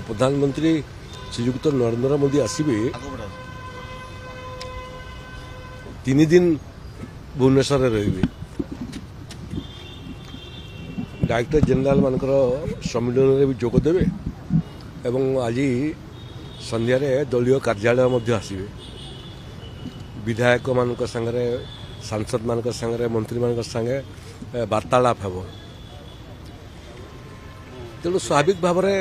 प्रधानमंत्री श्रीयुक्त नरेंद्र मोदी आसवे 3 दिन भुवनेश्वर रे रहिबे। डायरेक्टर जनरल मानकर सम्मेलन में भी जोग देवे एवं आज संध्यार दलीय कार्यालय मध्य आसवे। विधायक मान संगे सांसद मान संगे मंत्री मान संगे वार्तालाप हेब। तेणु स्वाभाविक भाव में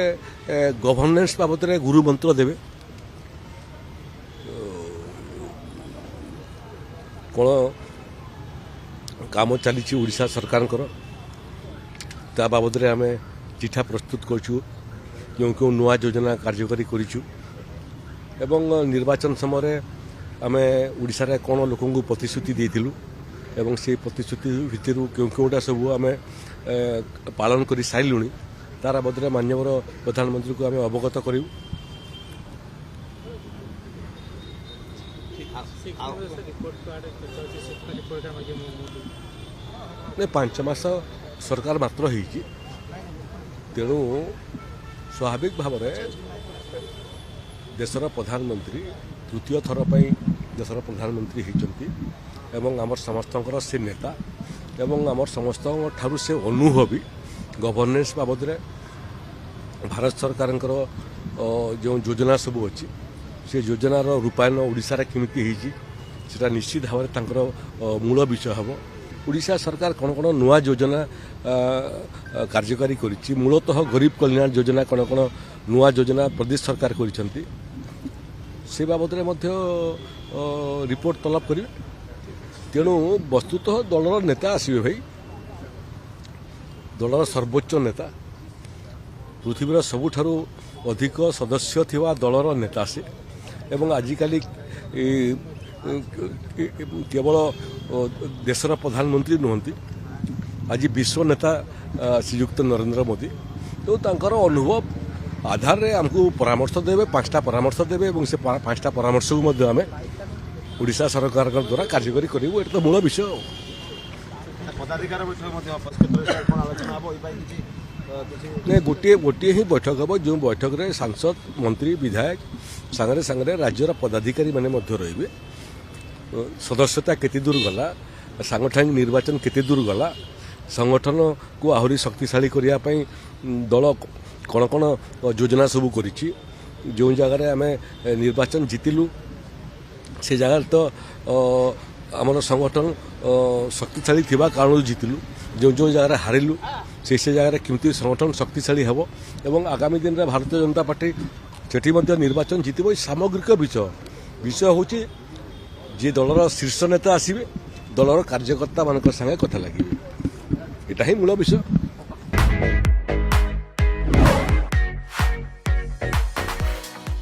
गवर्नेंस बाबद गुरु मंत्र देवे। कौन काम चली ओडिशा सरकार ता बाबद आम चिठा प्रस्तुत करूँ क्यों नुआ योजना कार्यकारी करूँ एवं निर्वाचन समय आम ओडिशा रे कौन लोक प्रतिश्रुति देलु एवं से प्रतिश्रुति भितर क्यों क्योंटा सब आम पालन कर सारूँ तार बदले माननीय प्रधानमंत्री को आम अवगत करूँ। नहीं 5 मास सरकार मात्र हो तेणु स्वाभाविक भाव में देशर प्रधानमंत्री तृतीय थर पर देशर प्रधानमंत्री होती एवं आमर समस्त से नेता एवं आमर समस्त ठारू से अनुभवी गवर्नेंस बाबद भारत सरकार जो योजना सब अच्छी से योजनार रूपायन ओडिशा रे केमिति होईची सेटा निश्चित भाव में मूल विषय हम। ओडिशा सरकार कौन कौन नुआ योजना कार्यकारी करिछि मूलतः गरीब कल्याण योजना कौन कौन नुआ योजना प्रदेश सरकार करिसेंती से बाबद रिपोर्ट तलब करेंगे। तेणु वस्तुतः दलर नेता आसवे भाई दलर सर्वोच्च नेता पृथ्वीर सबुठारु अधिक सदस्य थिबा दलर नेता से एवं आजिकाली केवल देशर प्रधानमंत्री नुहंती आज विश्व नेता श्रीयुक्त नरेंद्र मोदी तो तांकर अनुभव आधार रे हमको परामर्श देवे 5टा परामर्श देवे और से 5टा परामर्श को मध्य आम ओडिशा सरकार द्वारा कार्यकारी करूँ। ये तो मूल विषय नहीं गोटे गोटे ही बैठक हम जो बैठक रे सांसद मंत्री विधायक सांगरे सांगरे राज्यर पदाधिकारी माने रे सदस्यता केते दूर गला सांगठनिक निर्वाचन केते दूर गला संगठन को आहरी शक्तिशाली करने दल कौन कौन योजना सब करिछि जो जगार आम निर्वाचन जीतिलु से जगार तो आमर संगठन शक्तिशाली थिबा कारण जीतिलु जो जो जगार हारिलु से जगार केमती संगठन शक्तिशाली हेब एवं आगामी दिन में भारतीय जनता पार्टी सेठी निर्वाचन जीतब सामग्रिक विषय विषय हूँ जी दलर शीर्ष नेता आसवे दलर कार्यकर्ता मान संगे कथा लगे। यहाँ ही मूल विषय।